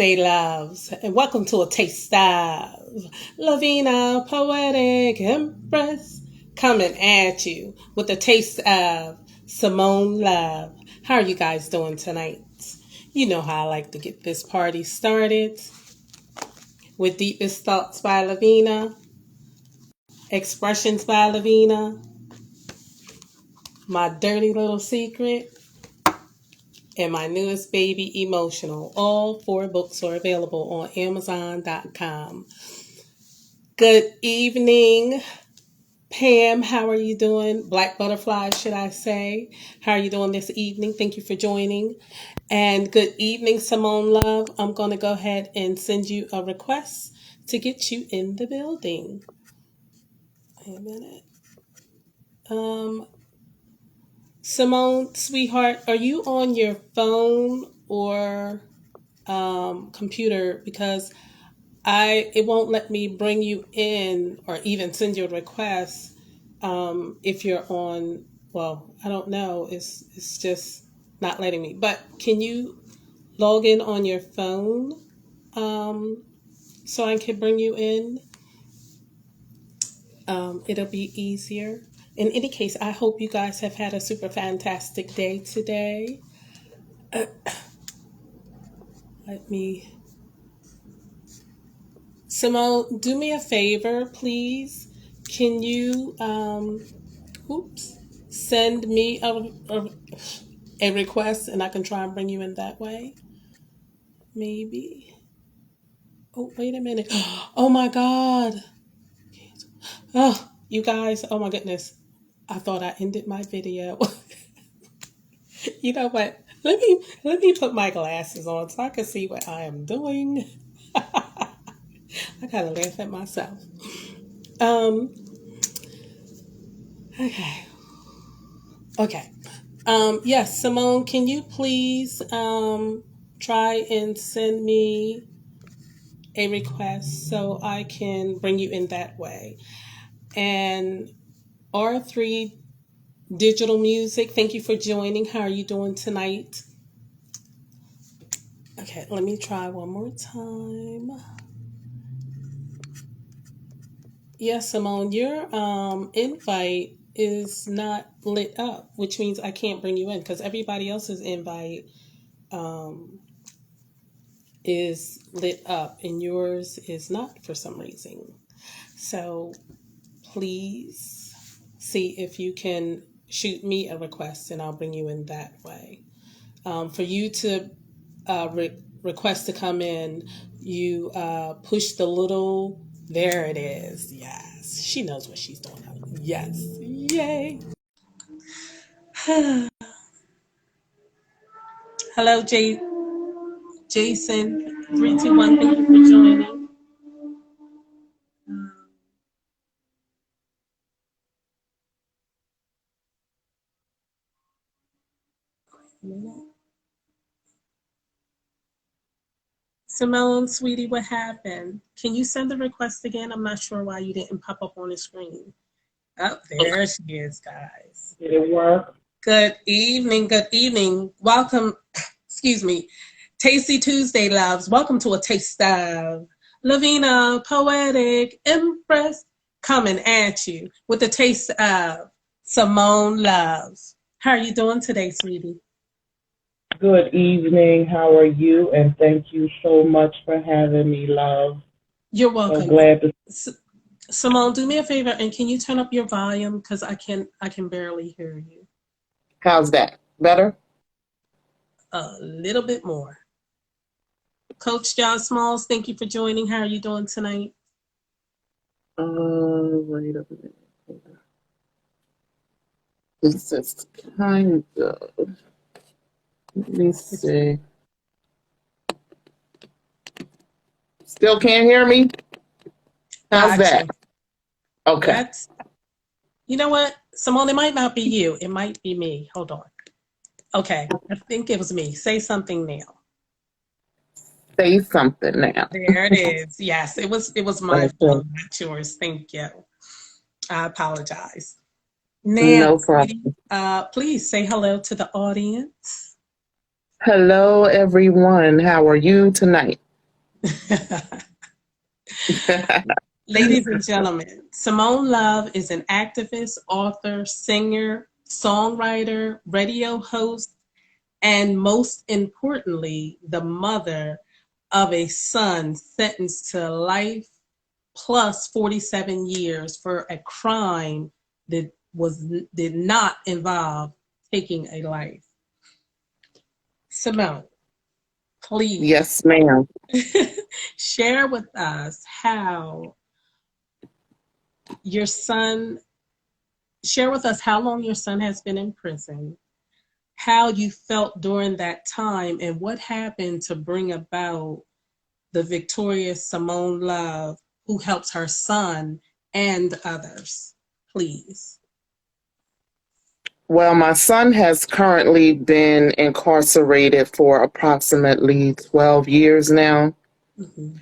Tuesday, loves, and welcome to a taste of Lavina, Poetic, Empress, coming at you with a taste of Simone love. How are you guys doing tonight? You know how I like to get this party started with Deepest Thoughts by Lavina, Expressions by Lavina, My Dirty Little Secret, and my newest baby, Emotional. All four books are available on Amazon.com. Good evening, Pam. How are you doing? Black Butterfly, should I say? How are you doing this evening? Thank you for joining. And good evening, Simone Love. I'm going to go ahead and send you a request to get you in the building. Wait a minute. Simone, sweetheart, are you on your phone or computer? Because it won't let me bring you in or even send you a request if you're on. Well, I don't know. It's just not letting me. But can you log in on your phone so I can bring you in? It'll be easier. In any case, I hope you guys have had a super fantastic day today. Let me. Simone, do me a favor, please. Can you, send me a request and I can try and bring you in that way? Maybe. Oh, wait a minute. Oh my God. Oh, you guys, oh my goodness. I thought I ended my video. You know what? Let me put my glasses on so I can see what I am doing. I gotta laugh at myself. Um, okay. Okay. Yes, Simone, can you please try and send me a request so I can bring you in that way? And R3 Digital Music, thank you for joining. How are you doing tonight? Okay, let me try one more time. Yes, Simone, your invite is not lit up, which means I can't bring you in because everybody else's invite um, is lit up and yours is not for some reason. So please see if you can shoot me a request and I'll bring you in that way. For you to request to come in, you push the little, there it is. Yes, she knows what she's doing. Yes, yay. Hello, Jason. 321. Thank you for joining. Simone, sweetie, what happened? Can you send the request again? I'm not sure why you didn't pop up on the screen. Oh, there she is, guys. Did it work? Good evening. Good evening. Welcome. Excuse me. Tasty Tuesday, loves. Welcome to a taste of Lavina, Poetic, Empress, coming at you with a taste of Simone loves. How are you doing today, sweetie? Good evening. How are you? And thank you so much for having me, love. You're So welcome. glad to. Simone, do me a favor and can you turn up your volume because I can barely hear you. How's that? Better? A little bit more. Coach John Smalls, thank you for joining. How are you doing tonight? Wait a minute. This is kind of. Let me see. Still can't hear me? How's that? Gotcha. Okay. You know what? Simone, it might not be you. It might be me. Hold on. Okay. I think it was me. Say something now. Say something now. There it is. Yes, it was my Okay. phone, not yours. Thank you. I apologize. Now, No problem. sweetie, please say hello to the audience. Hello, everyone. How are you tonight? Ladies and gentlemen, Simone Love is an activist, author, singer, songwriter, radio host, and most importantly, the mother of a son sentenced to life plus 47 years for a crime that did not involve taking a life. Simone, please Yes, ma'am. share with us how your son share with us how long your son has been in prison, how you felt during that time, and what happened to bring about the victorious Simone Love who helps her son and others. Please. Well, my son has currently been incarcerated for approximately 12 years now. Mm-hmm.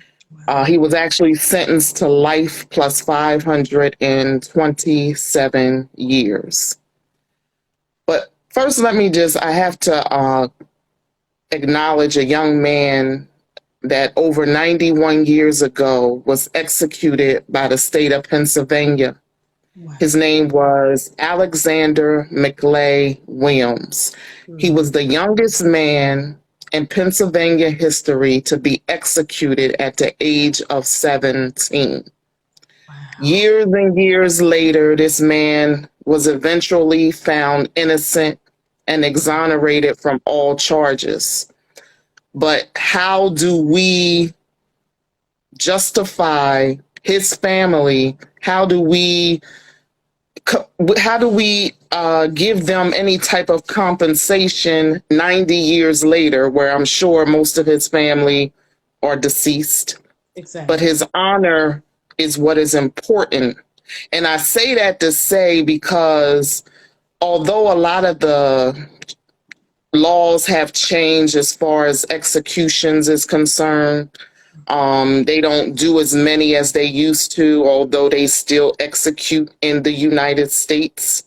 Wow. He was actually sentenced to life plus 527 years. But first, I have to acknowledge a young man that over 91 years ago was executed by the state of Pennsylvania. Wow. His name was Alexander McLeay Williams. He Mm. was the youngest man in Pennsylvania history to be executed at the age of 17. Wow. Years and years later, this man was eventually found innocent and exonerated from all charges. But how do we justify his family? How do we give them any type of compensation 90 years later, where I'm sure most of his family are deceased? But Exactly. his honor is what is important. And I say that to say because although a lot of the laws have changed as far as executions is concerned, they don't do as many as they used to, although they still execute in the United States.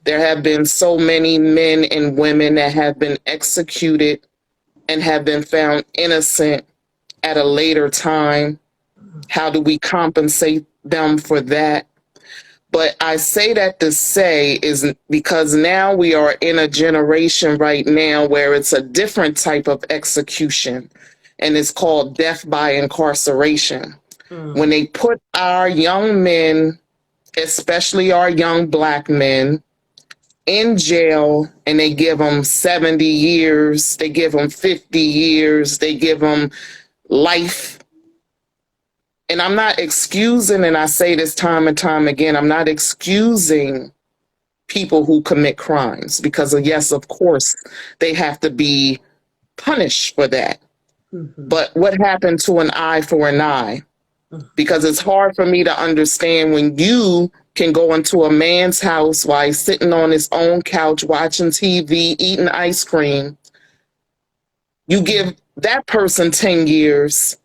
There have been so many men and women that have been executed and have been found innocent at a later time. How do we compensate them for that? But I say that to say is because now we are in a generation right now where it's a different type of execution, and it's called death by incarceration. When Mm. they put our young men, especially our young Black men, in jail and they give them 70 years, they give them 50 years, they give them life. And I'm not excusing, and I say this time and time again, I'm not excusing people who commit crimes because, yes, of course, they have to be punished for that. Mm-hmm. But what happened to an eye for an eye? Mm-hmm. Because it's hard for me to understand when you can go into a man's house while he's sitting on his own couch watching TV, eating ice cream. You give that person 10 years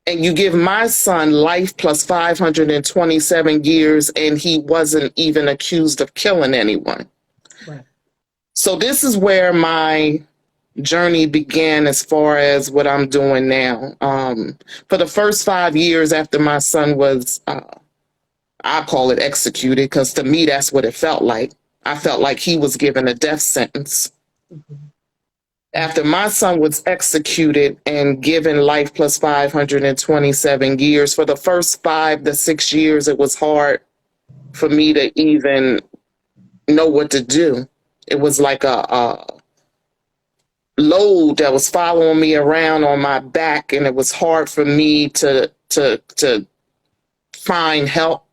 and you give my son life plus 527 years, and he wasn't even accused of killing anyone. Right. So this is where my journey began as far as what I'm doing now. For the first 5 years after my son was, I call it executed, because to me, that's what it felt like. I felt like he was given a death sentence. Mm-hmm. After my son was executed and given life plus 527 years, for the first 5 to 6 years, it was hard for me to even know what to do. It was like a load that was following me around on my back, and it was hard for me to find help.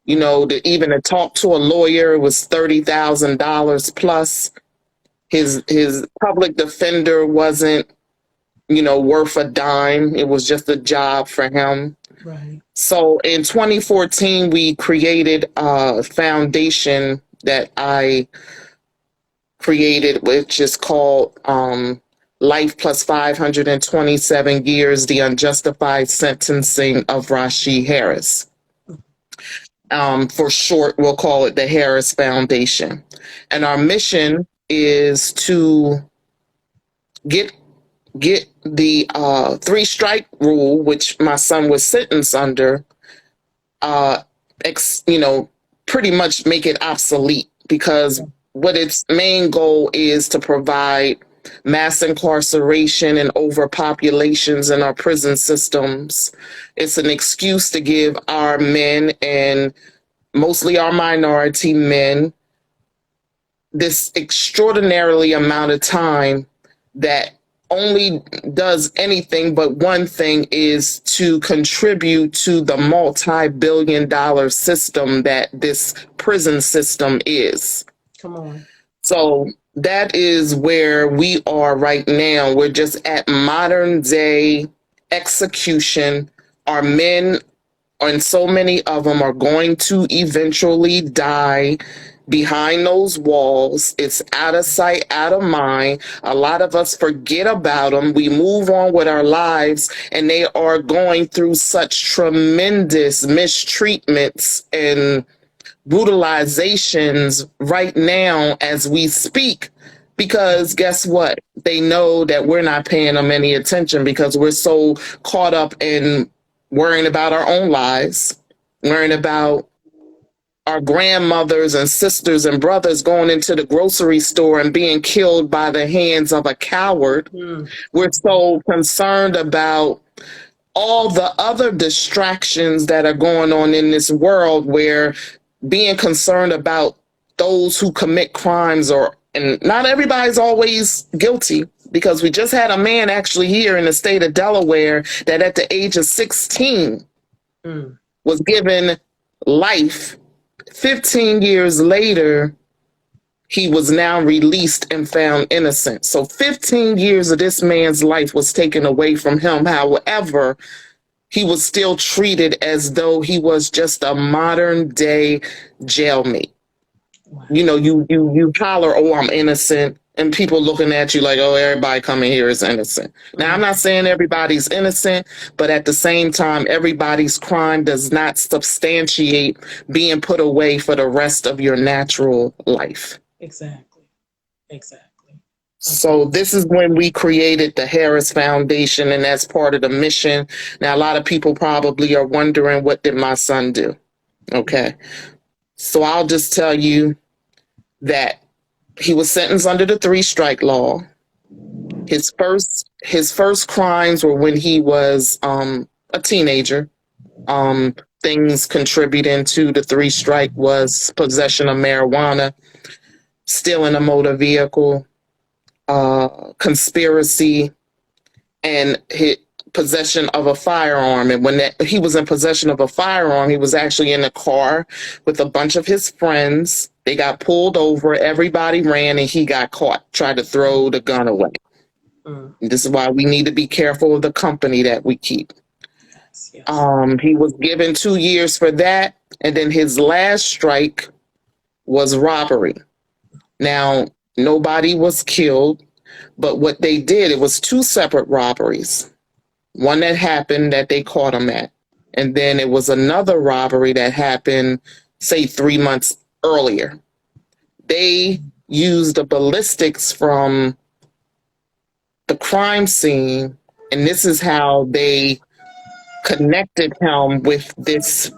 You know, to talk to a lawyer, it was $30,000 plus. His public defender wasn't, worth a dime. It was just a job for him. Right. So in 2014, we created a foundation that I created, which is called Life Plus 527 Years, The Unjustified Sentencing of Rashee Harris. For short, we'll call it the Harris Foundation. And our mission is to get get the three strike rule, which my son was sentenced under, uh, you know, pretty much make it obsolete, because what its main goal is to provide mass incarceration and overpopulations in our prison systems. It's an excuse to give our men, and mostly our minority men, this extraordinarily amount of time that only does anything but one thing, is to contribute to the multi-billion-dollar system that this prison system is. Come on. So that is where we are right now. We're just at modern day execution. Our men, and so many of them, are going to eventually die behind those walls. It's out of sight, out of mind. A lot of us forget about them. We move on with our lives, and they are going through such tremendous mistreatments and brutalizations right now as we speak, because guess what? They know that we're not paying them any attention, because we're so caught up in worrying about our own lives, worrying about our grandmothers and sisters and brothers going into the grocery store and being killed by the hands of a coward. We're so concerned about all the other distractions that are going on in this world, where being concerned about those who commit crimes, and not everybody's always guilty, because we just had a man actually here in the state of Delaware that at the age of 16 was given life. 15 years later, he was now released and found innocent. So 15 years of this man's life was taken away from him. However, he was still treated as though he was just a modern day jailmate. Wow. You know, you holler, "Oh, I'm innocent," and people looking at you like, "Oh, everybody coming here is innocent." Now, I'm not saying everybody's innocent, but at the same time, everybody's crime does not substantiate being put away for the rest of your natural life. Exactly. So this is when we created the Harris Foundation, and that's part of the mission. Now, a lot of people probably are wondering, what did my son do? Okay. So I'll just tell you that he was sentenced under the three strike law. His first crimes were when he was a teenager. Things contributing to the three strike was possession of marijuana, stealing a motor vehicle, conspiracy, and possession of a firearm. And when he was in possession of a firearm, he was actually in a car with a bunch of his friends. They got pulled over, everybody ran, and he got caught, tried to throw the gun away. This is why we need to be careful of the company that we keep. Yes. He was given 2 years for that, and then his last strike was robbery. Now, nobody was killed, but what they did, it was two separate robberies. One that happened that they caught him at, and then it was another robbery that happened, say, 3 months earlier. They used the ballistics from the crime scene, and this is how they connected him with this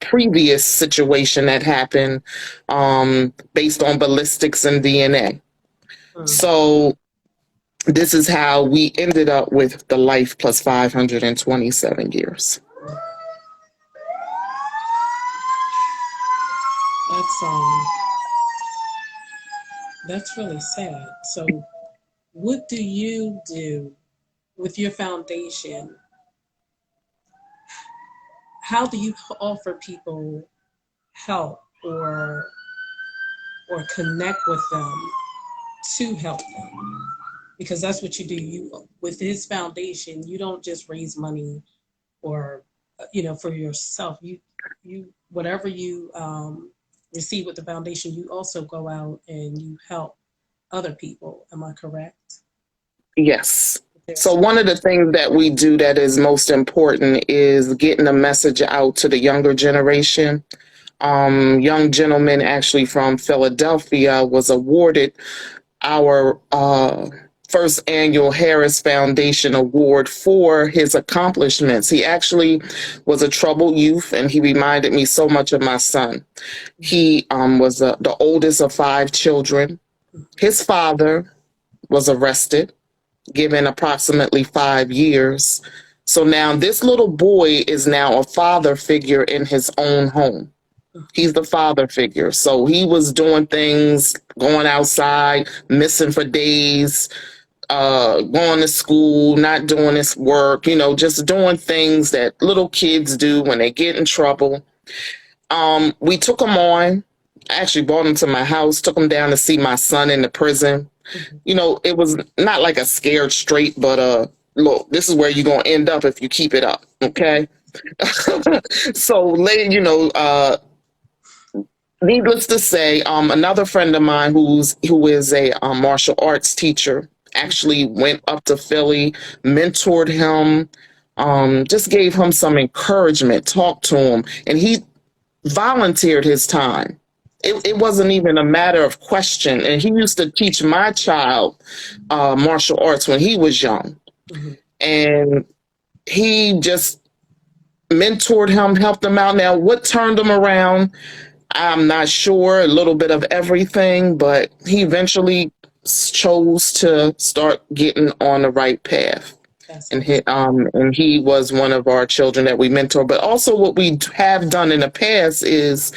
previous situation that happened, based on ballistics and DNA. So this is how we ended up with the life plus 527 years. That's really sad. So what do you do with your foundation? How do you offer people help or connect with them to help them? Because that's what you do. You, with his foundation, you don't just raise money or for yourself. You whatever you receive with the foundation, you also go out and you help other people. Am I correct? Yes. So one of the things that we do that is most important is getting a message out to the younger generation. Young gentleman actually from Philadelphia was awarded our first annual Harris Foundation Award for his accomplishments. He actually was a troubled youth, and he reminded me so much of my son. He was the oldest of 5 children. His father was arrested, given approximately 5 years. So now this little boy is now a father figure in his own home. He's the father figure. So he was doing things, going outside, missing for days, going to school, not doing his work, just doing things that little kids do when they get in trouble. We took him on. I actually brought him to my house, took him down to see my son in the prison. It was not like a scared straight, but look, this is where you're gonna end up if you keep it up, okay? So later, needless to say, another friend of mine who is a martial arts teacher actually went up to Philly, mentored him, just gave him some encouragement, talked to him, and he volunteered his time. It wasn't even a matter of question. And he used to teach my child martial arts when he was young. And he just mentored him, helped him out. Now, what turned him around, I'm not sure, a little bit of everything, but he eventually chose to start getting on the right path. And he was one of our children that we mentor. But also what we have done in the past is,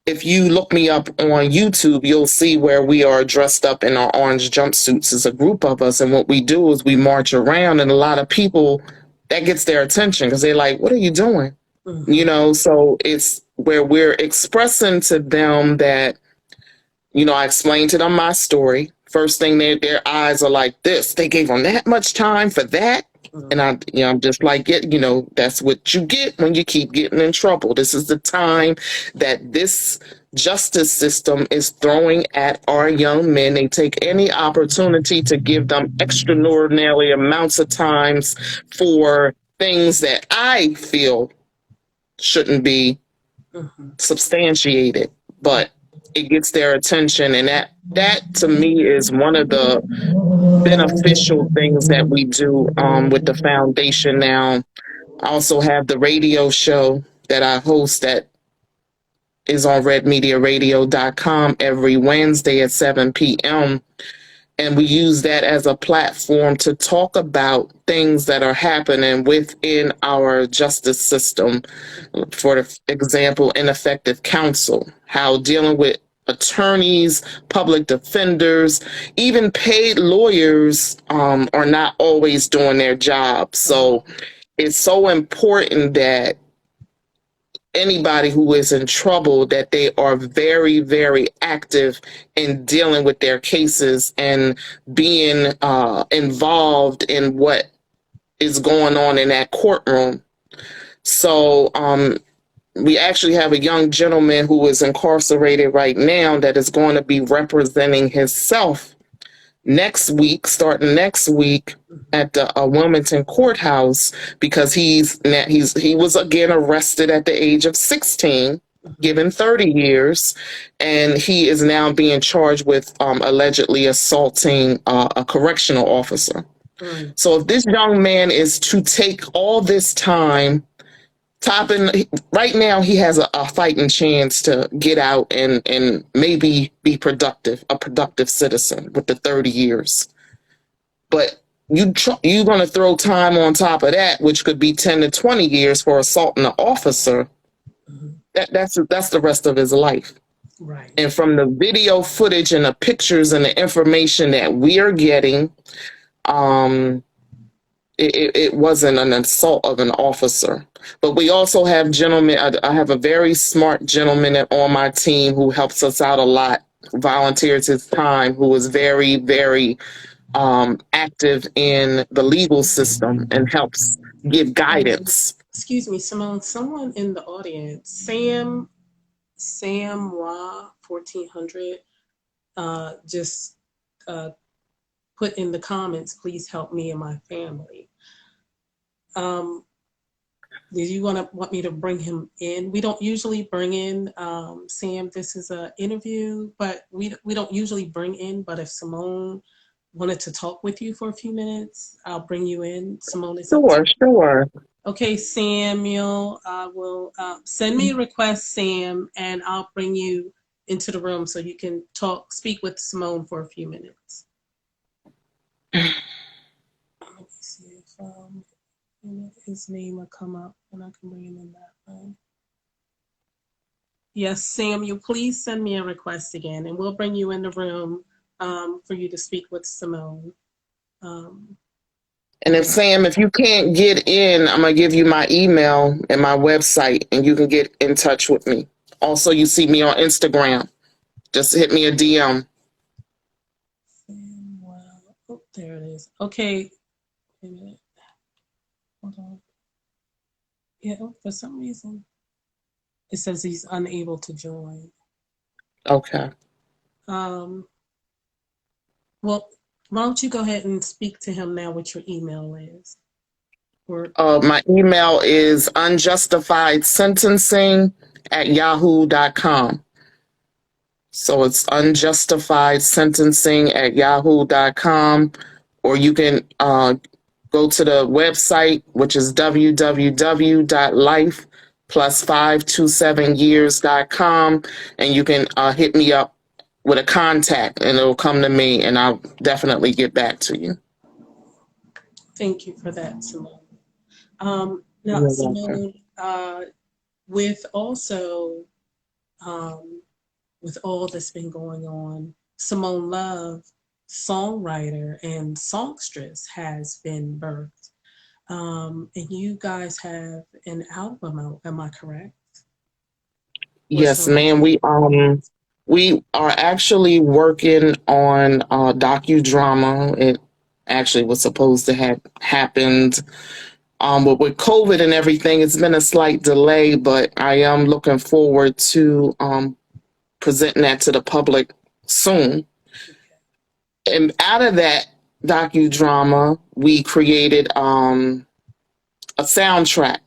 if you look me up on YouTube, you'll see where we are dressed up in our orange jumpsuits as a group of us. And what we do is we march around, and a lot of people, that gets their attention because they're like, what are you doing? So it's where we're expressing to them that, I explained to them my story. First thing, their eyes are like this. They gave them that much time for that. And I'm just like, that's what you get when you keep getting in trouble. This is the time that this justice system is throwing at our young men. They take any opportunity to give them extraordinary amounts of times for things that I feel shouldn't be substantiated, but it gets their attention. And that to me is one of the beneficial things that we do with the foundation now. I also have the radio show that I host that is on redmediaradio.com every Wednesday at 7 p.m. And we use that as a platform to talk about things that are happening within our justice system. For example, ineffective counsel, how dealing with attorneys, public defenders, even paid lawyers are not always doing their job. So it's so important that anybody who is in trouble, that they are very, very active in dealing with their cases and being involved in what is going on in that courtroom. So we actually have a young gentleman who is incarcerated right now that is going to be representing himself starting next week at the Wilmington courthouse, because he was again arrested at the age of 16, given 30 years, and he is now being charged with allegedly assaulting a correctional officer. So if this young man is to take all this time, right now he has a fighting chance to get out and maybe be a productive citizen with the 30 years. But you're going to throw time on top of that, which could be 10 to 20 years for assaulting an officer. That's the rest of his life. Right. And from the video footage and the pictures and the information that we are getting, it wasn't an assault of an officer. But we also have gentlemen. I have a very smart gentleman on my team who helps us out a lot, volunteers his time, who is very, very active in the legal system and helps give guidance. Excuse me, Simone, someone in the audience, Sam Wa 1400, just put in the comments, please help me and my family. Did you want me to bring him in? We don't usually bring in Sam. This is an interview, but we don't usually bring in. But if Simone wanted to talk with you for a few minutes, I'll bring you in. Simone, it's up to Sure, you. sure. Okay, Samuel, I will send me a request, Sam, and I'll bring you into the room so you can speak with Simone for a few minutes. Let me see if his name will come up and I can bring him in that way. Yes, Samuel, please send me a request again, and we'll bring you in the room for you to speak with Simone. And if Sam, if you can't get in, I'm gonna give you my email and my website, and you can get in touch with me. Also, you see me on Instagram. Just hit me a DM. Well, oh, there it is. Okay, wait a minute. Hold on. Yeah, for some reason it says he's unable to join. Okay. Well, why don't you go ahead and speak to him now what your email is? Or My email is unjustifiedsentencing@yahoo.com. So it's unjustifiedsentencing@yahoo.com, or you can go to the website, which is www.life+527years.com, and you can hit me up with a contact, and it'll come to me, and I'll definitely get back to you. thank you for that, Simone. Now, You're welcome. Simone, with also with all that's been going on, Simone Love, songwriter and songstress, has been birthed. And you guys have an album out, am I correct? Or Yes, some ma'am. We are actually working on a docudrama. It actually was supposed to have happened, but with COVID and everything, it's been a slight delay. But I am looking forward to presenting that to the public soon. And out of that docudrama, we created a soundtrack.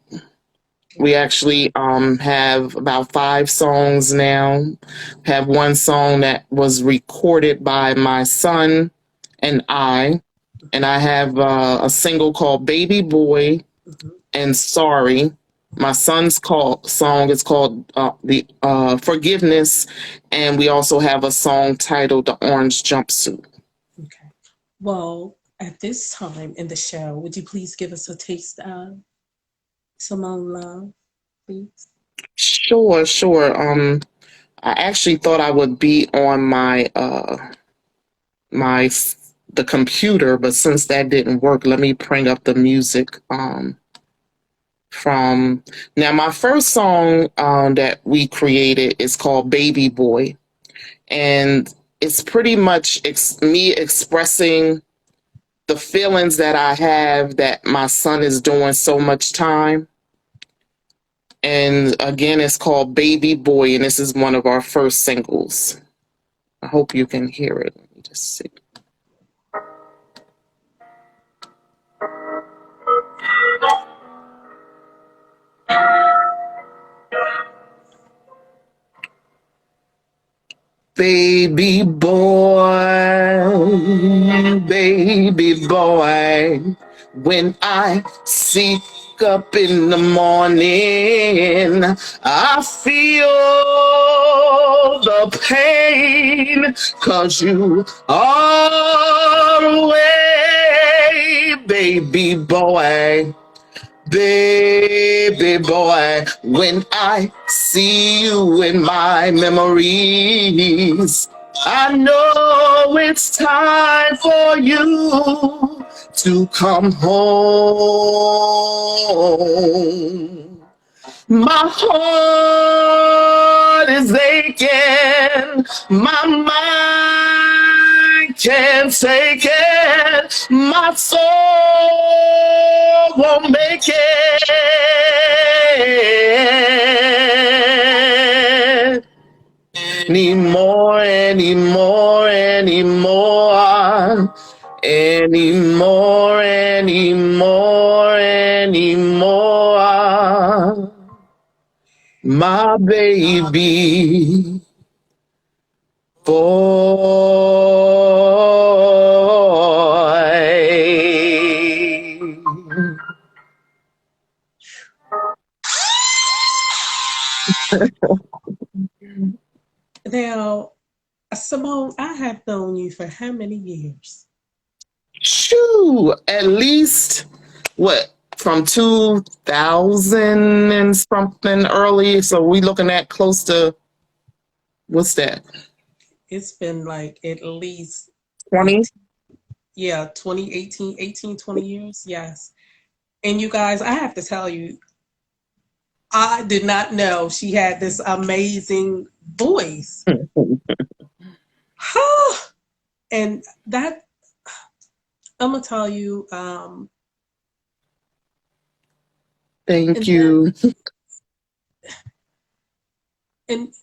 We actually have about 5 songs now. Have one song that was recorded by my son and I have a single called "Baby Boy" and "Sorry." My son's song is called the "Forgiveness," and we also have a song titled "The Orange Jumpsuit." Okay. Well, at this time in the show, would you please give us a taste of Simone Love, please? Sure, sure. I actually thought I would be on my the computer, but since that didn't work, let me bring up the music from now. My first song that we created is called "Baby Boy," and it's pretty much me expressing the feelings that I have that my son is doing so much time. And again, it's called "Baby Boy," and this is one of our first singles. I hope you can hear it. Let me just see. Baby boy, baby boy, when I seek up in the morning, I feel the pain, 'cause you are away, baby boy. Baby boy, when I see you in my memories, I know it's time for you to come home. My heart is aching, my mind can't take it, my soul won't make it anymore, anymore, anymore, anymore, anymore, anymore. My baby boy. Now, Simone, I have known you for how many years? Shoo, at least what from 2000 and something early. So we looking at close to what's that? It's been like at least 20? 18, yeah, 2018, 18, 20 years. Yes. And you guys, I have to tell you, I did not know she had this amazing voice. And that, I'm going to tell you, Thank and then, you. and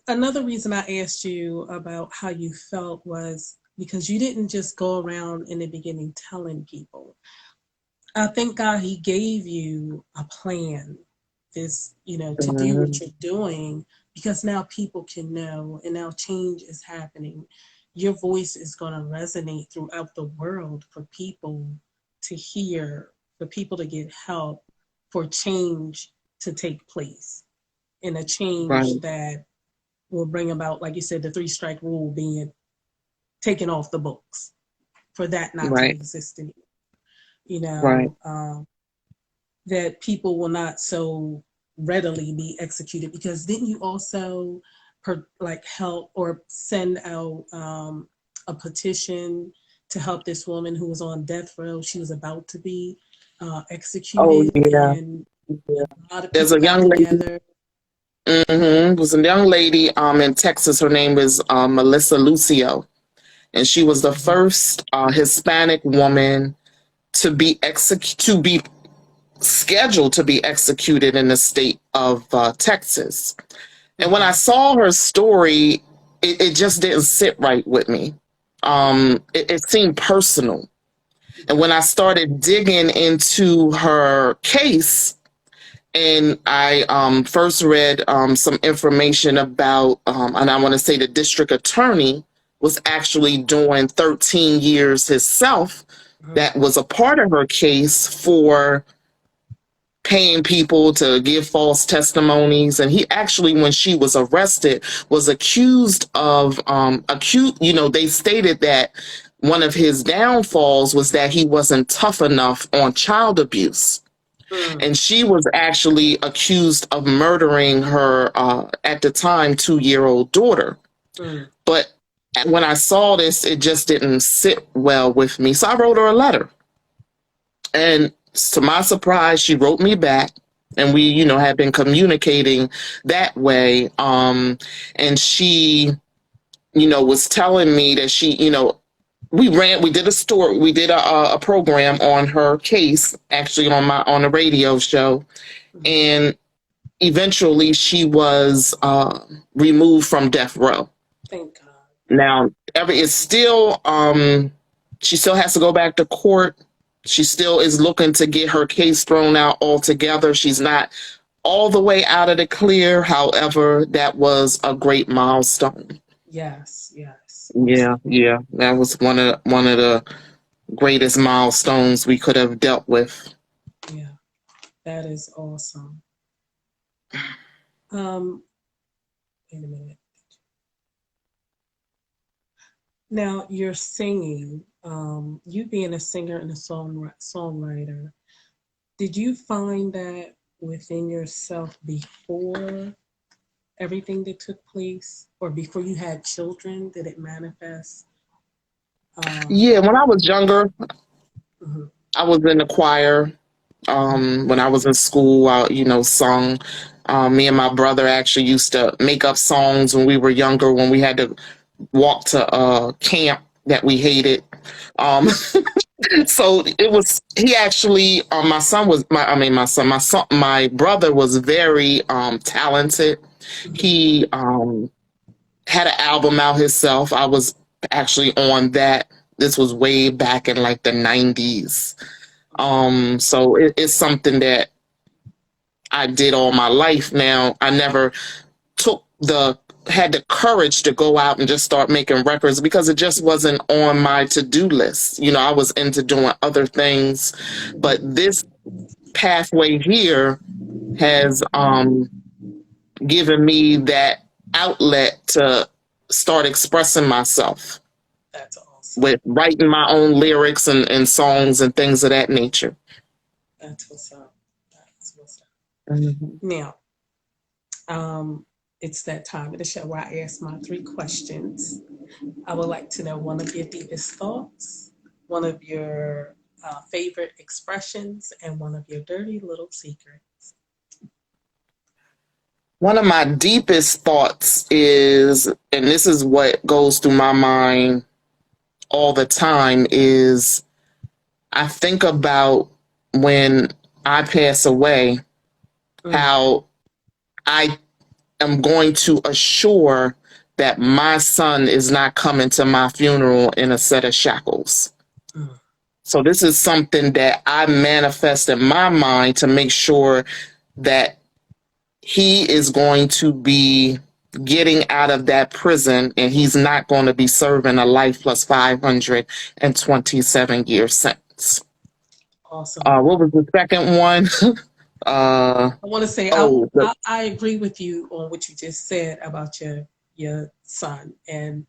another reason I asked you about how you felt was because you didn't just go around in the beginning telling people. I thank God He gave you a plan, this, to do what Mhm. you're doing because now people can know and now change is happening. Your voice is going to resonate throughout the world for people to hear, for people to get help, for change to take place, and a change Right, that will bring about, like you said, the three strike rule being taken off the books, for that not to right, exist anymore. right, That people will not so readily be executed, because didn't you also like help or send out a petition to help this woman who was on death row? She was about to be oh executed, yeah, and yeah. a lot of There's people a got young lady. together. Was a young lady in Texas. Her name is Melissa Lucio, and she was the Mhm. first Hispanic woman to be scheduled to be executed in the state of Texas. And when I Mhm. saw her story, it just didn't sit right with me. It seemed personal. And when I started digging into her case, and I first read some information about, and I want to say the district attorney was actually doing 13 years himself. Mhm. That was a part of her case for paying people to give false testimonies. And he actually, when she was arrested, was accused of they stated that one of his downfalls was that he wasn't tough enough on child abuse. Mhm. And she was actually accused of murdering her at the time 2-year old daughter. Mhm. But when I saw this, it just didn't sit well with me, so I wrote her a letter. And to my surprise, she wrote me back, and we, had been communicating that way. And she, was telling me that she, we did a program on her case, actually on a radio show. Mhm. And eventually she was removed from death row. Thank God. Now, it's still, she still has to go back to court. She still is looking to get her case thrown out altogether. She's not all the way out of the clear. However, that was a great milestone. Yes, yes, Yeah, yeah, that was one of the greatest milestones we could have dealt with. yeah, that is awesome. um Wait a minute. Now you're singing. You being a singer and a songwriter, did you find that within yourself before everything that took place, or before you had children? Did it manifest? Um, Yeah, when I was younger, mhm, I was in the choir. When I was in school, I, sung. Me and my brother actually used to make up songs when we were younger, when we had to walk to camp that we hated. Um, so it was, he actually, my son was, my brother was very talented. mhm, He had an album out himself. I was actually on that. This was way back in like the 90s. So it's something that I did all my life. Now, I never took the had the courage to go out and just start making records because it just wasn't on my to-do list. I was into doing other things, but mhm, this pathway here has given me that outlet to start expressing myself That's awesome. with writing my own lyrics and songs and things of that nature. That's what's up. That's what's up. Mhm. Now, um, it's that time of the show where I ask my three questions. I would like to know one of your deepest thoughts, one of your favorite expressions, and one of your dirty little secrets. One of my deepest thoughts is, and this is what goes through my mind all the time, is I think about when I pass away, Mm, how I am going to assure that my son is not coming to my funeral in a set of shackles. mm, So this is something that I manifest in my mind to make sure that he is going to be getting out of that prison and he's not going to be serving a life plus 527-year sentence. awesome. What was the second one? I want to say Oh, I agree with you on what you just said about your son and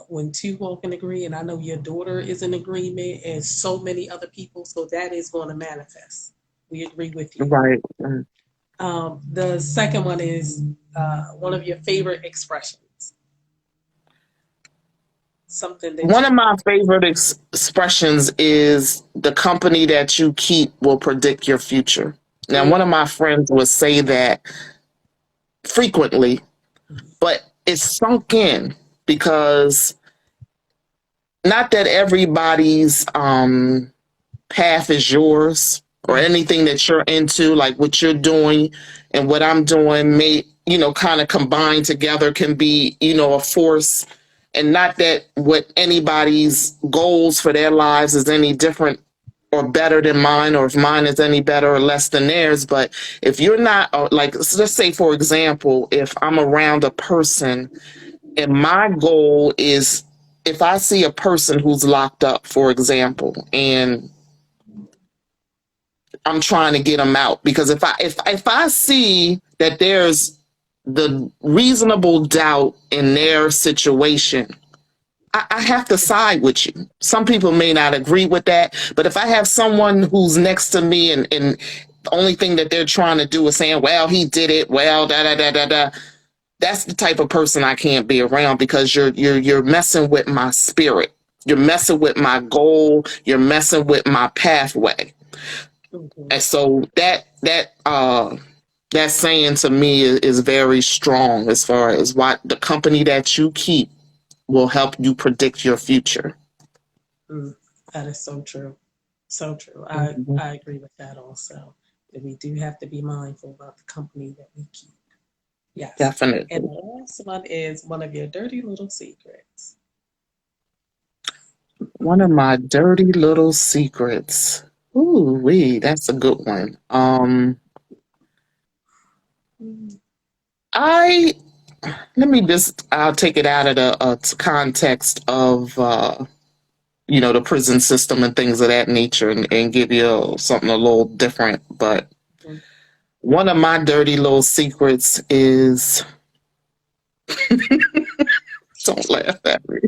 when two walk in agree, and I know your daughter is in agreement, and so many other people, so that is going to manifest. We agree with you. right. The second one is one of your favorite expressions, something that One you. of my favorite expressions is the company that you keep will predict your future. Now, Mm, one of my friends would say that frequently, but it's sunk in because not that everybody's path is yours or mm, anything that you're into, like what you're doing and what I'm doing may, kind of combine together can be, a force. And not that what anybody's goals for their lives is any different or better than mine, or if mine is any better or less than theirs. But if you're not, like, let's say, for example, if I'm around a person and my goal is, if I see a person who's locked up, for example, and I'm trying to get them out, because if I see that there's the reasonable doubt in their situation, I have to side with you. Some people may not agree with that, but if I have someone who's next to me and the only thing that they're trying to do is saying, "Well, he did it," well, da da da da da, that's the type of person I can't be around, because you're messing with my spirit. You're messing with my goal. You're messing with my pathway. mhm, And so that saying to me is very strong, as far as what the company that you keep will help you predict your future. mm. That is so true. So true. Mhm. I agree with that also. That we do have to be mindful about the company that we keep. Yes. And the Definitely. last one is one of your dirty little secrets. One of my dirty little secrets. Ooh, that's a good one. Mm, I Let me just, I'll take it out of the context of the prison system and things of that nature, and give you something a little different. But mm. one of my dirty little secrets is, don't laugh at me.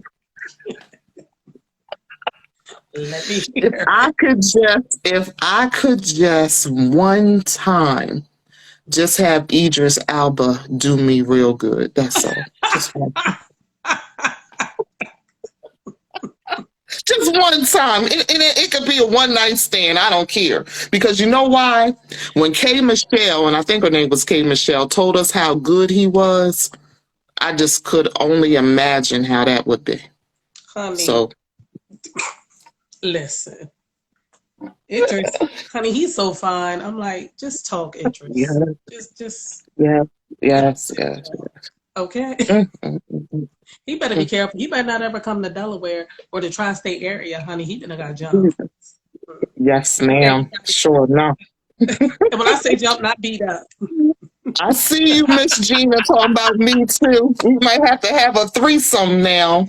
Let me If hear I it. could just, if I could just one time just have Idris Alba do me real good. That's all. Just one. Just one time. It could be a one night stand. I don't care. Because you know why? When K Michelle, and I think her name was K Michelle, told us how good he was, I just could only imagine how that would be. Honey, So, listen. Interest. Honey, he's so fine. I'm like, just talk yeah, interest. Just yeah, yes, just yes. talk. Okay. Mm, mm, mm, He better be mm, careful. He better not ever come to Delaware or the tri-state area, honey. He done got jumped. mm. Yes, Okay, he ma'am. got to, Sure enough. and when I say jump, not beat up. I see you, Miss Gina, talking about me too. We might have to have a threesome now.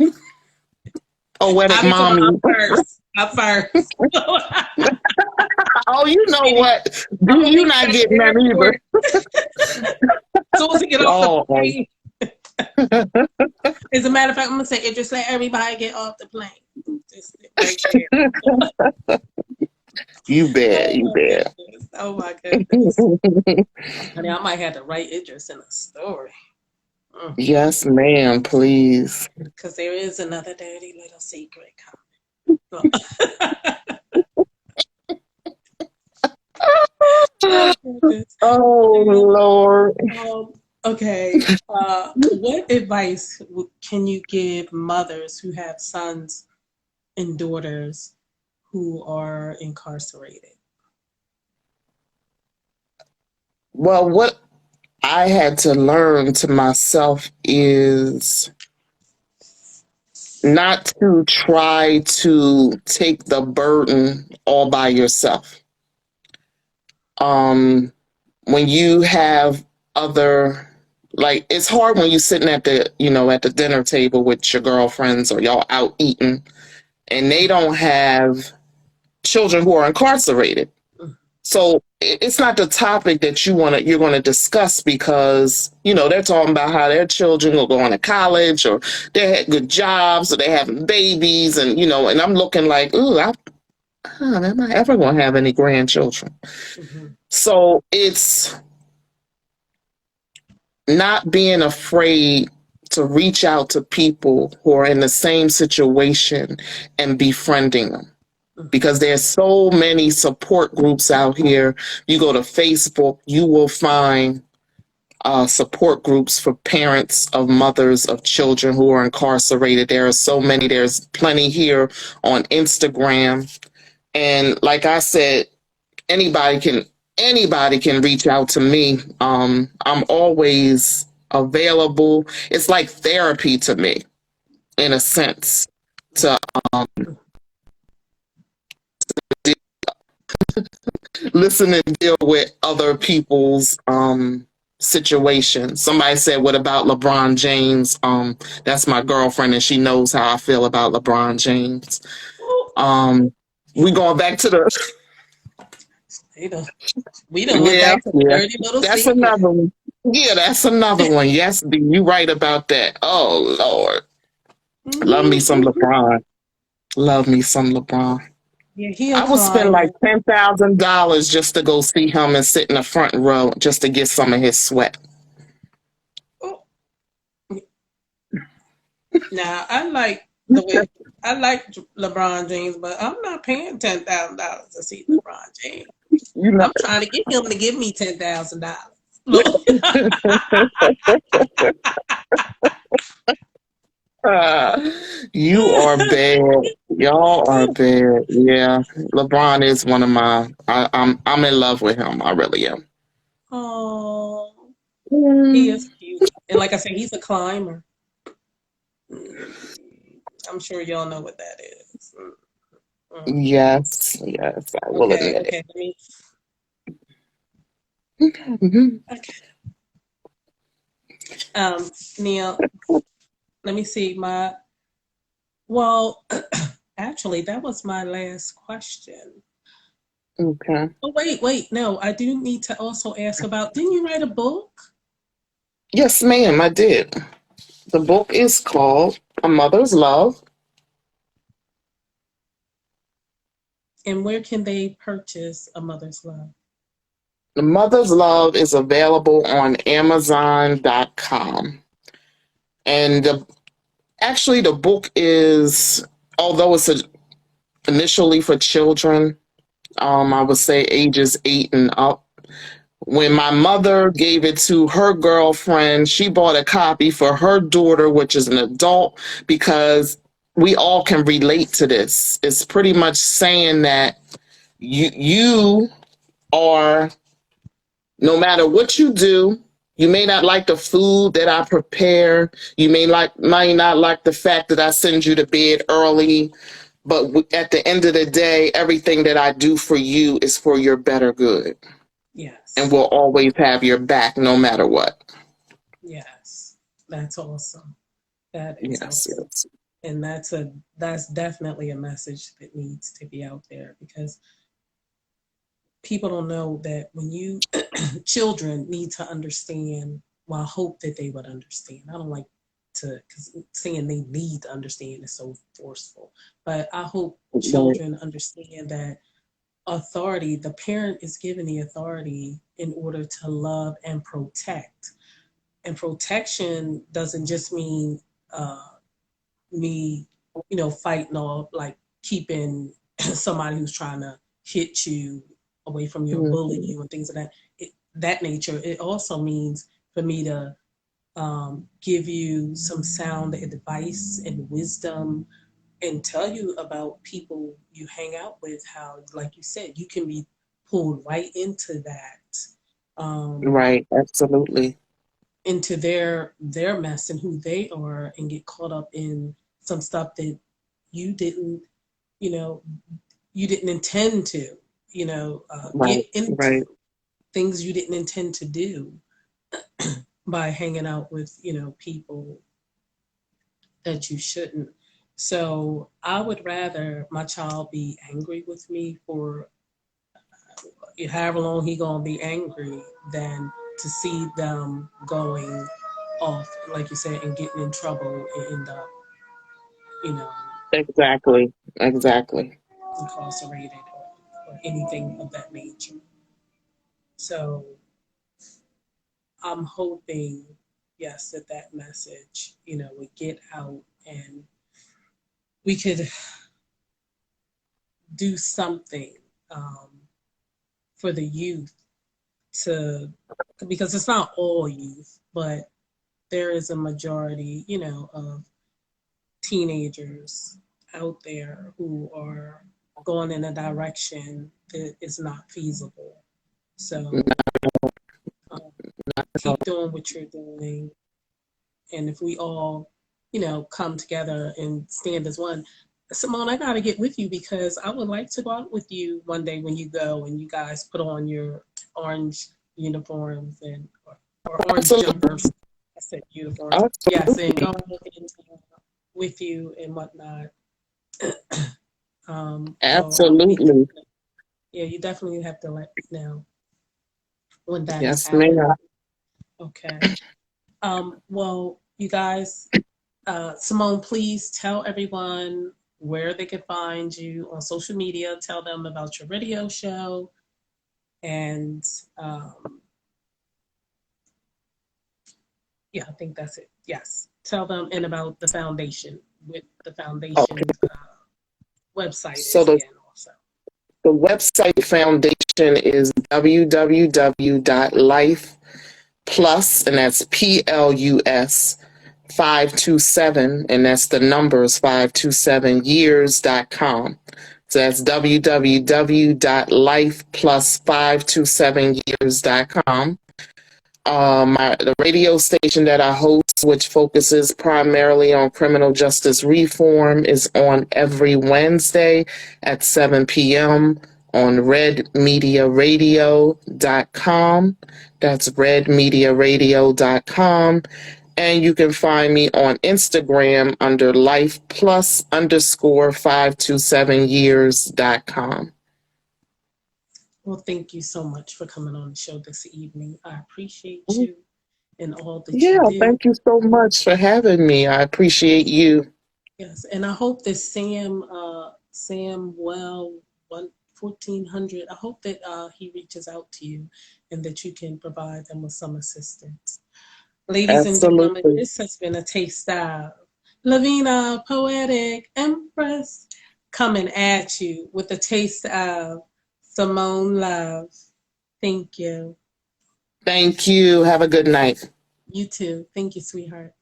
Poetic I be talking about mommy. up first. Up first. Oh, you know Maybe what? I'm gonna You meet you not at the getting that either. airport. soon as we get off the Y'all plane. As a matter of fact, I'm gonna say, just let everybody get off the plane. Just right there. you bet, Oh you my bet. goodness. Oh my goodness. Honey, I might have to write Idris in a story. Yes, ma'am, please. Because there is another dirty little secret coming. Oh goodness. Oh Now, Lord. okay. What advice can you give mothers who have sons and daughters who are incarcerated? Well, what I had to learn to myself is not to try to take the burden all by yourself. Um, when you have other, like, it's hard when you're sitting at the, at the dinner table with your girlfriends or y'all out eating and they don't have children who are incarcerated. So it's not the topic that you're going to discuss because, they're talking about how their children are going to college or they had good jobs or they're having babies. And, and I'm looking like, ooh, am I ever going to have any grandchildren? Mm-hmm. So it's not being afraid to reach out to people who are in the same situation and befriending them because there's so many support groups out here. You go to Facebook, you will find support groups for parents of mothers of children who are incarcerated. There are so many. There's plenty here on Instagram. And like I said, anybody can anybody can reach out to me. I'm always available. It's like therapy to me, in a sense, to listen and deal with other people's situations. Somebody said, "What about LeBron James?" That's my girlfriend, and she knows how I feel about LeBron James. Um, we going back to the We done went yeah, back to the yeah. dirty little That's secret. another one. Yeah, that's another one. Yes, B, you right about that. Oh Lord, love me some Mm-hmm. LeBron. Love me some LeBron. Yeah, he a I would spend like climber. $10,000 just to go see him and sit in the front row just to get some of his sweat. Oh, now I like LeBron James, but I'm not paying $10,000 to see LeBron James. You know, I'm trying to get him to give me $10,000. Look, uh, you are bad. Y'all are bad. Yeah, LeBron is one of my. I'm in love with him. I really am. oh, he is Mm. cute, and like I said, he's a climber. Mm, I'm sure y'all know what that is. Mm. Yes, yes, I will Okay, admit it. okay, Mhm. okay. Neil, let me see my. Well, actually, that was my last question. Okay. Oh, wait, no, I do need to also ask about, didn't you write a book? Yes, ma'am, I did. The book is called A Mother's Love. And where can they purchase A Mother's Love? The Mother's Love is available on Amazon.com. And actually, the book is, although it's initially for children, I would say ages 8 and up. When my mother gave it to her girlfriend, she bought a copy for her daughter, which is an adult, because we all can relate to this. It's pretty much saying that you are, no matter what you do, you may not like the food that I prepare. You might not like the fact that I send you to bed early. But at the end of the day, everything that I do for you is for your better good. And Yes, we'll always have your back no matter what. yes, that's awesome. That is Yes, awesome. yes. And that's definitely a message that needs to be out there because people don't know that when you children need to understand. well, I hope that they would understand. I don't like to, because saying they need to understand is so forceful. But I hope Right. children understand that authority, the parent is given the authority in order to love and protect. And protection doesn't just mean uh, me, fighting or like keeping somebody who's trying to hit you away from you or bully Mhm. you and things of that nature. It also means for me to give you some sound advice and wisdom and tell you about people you hang out with, how, like you said, you can be pulled right into that, um, Right. Absolutely. into their mess and who they are, and get caught up in some stuff that you didn't, you know, you didn't intend to, Right. get into Right. things you didn't intend to do by hanging out with, people that you shouldn't. So I would rather my child be angry with me for however long he gonna be angry than to see them going off, like you said, and getting in trouble and end up, you know, Exactly. Exactly. incarcerated or anything of that nature. So I'm hoping, yes, that message, would get out and we could do something um, for the youth to, because it's not all youth, but there is a majority, of teenagers out there who are going in a direction that is not feasible. So um, keep doing what you're doing. And if we all, come together and stand as one. Simone, I got to get with you because I would like to go out with you one day when you go and you guys put on your orange uniforms or orange Absolutely. jumpers. I said uniforms. Yes, and Absolutely. go with you and whatnot. So Absolutely. yeah, you definitely have to let me know when that is Yes, ma'am. happening. Okay. Well, you guys, Simone, please tell everyone where they can find you on social media. Tell them about your radio show, and um, yeah, I think that's it. Yes, tell them and about the foundation, with the Okay. foundation's website So is again also. the website foundation is www.lifeplus, and that's PLUS 527, and that's the numbers 527years.com. So that's www.lifeplus527years.com. The radio station that I host, which focuses primarily on criminal justice reform, is on every Wednesday at 7 p.m. on redmediaradio.com. That's redmediaradio.com. And you can find me on Instagram under life plus underscore 527years.com. Well, thank you so much for coming on the show this evening. I appreciate you and all that you Yeah, do. thank you so much for having me. I appreciate you. Yes, and I hope that Sam Well, 1400. I hope that he reaches out to you, and that you can provide them with some assistance. Ladies and gentlemen, Absolutely. this has been a taste of Lavina, Poetic, Empress, coming at you with a taste of Simone Love. Thank you. Thank you. Have a good night. You too. Thank you, sweetheart.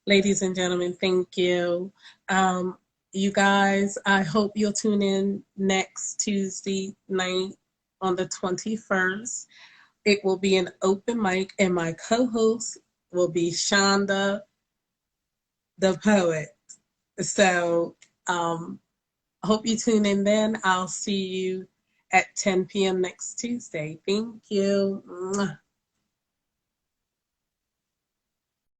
Ladies and gentlemen, thank you. Um, you guys, I hope you'll tune in next Tuesday night on the 21st. It will be an open mic, and my co host will be Shonda the Poet. So I hope you tune in then. I'll see you at 10 p.m. next Tuesday. Thank you. Mwah.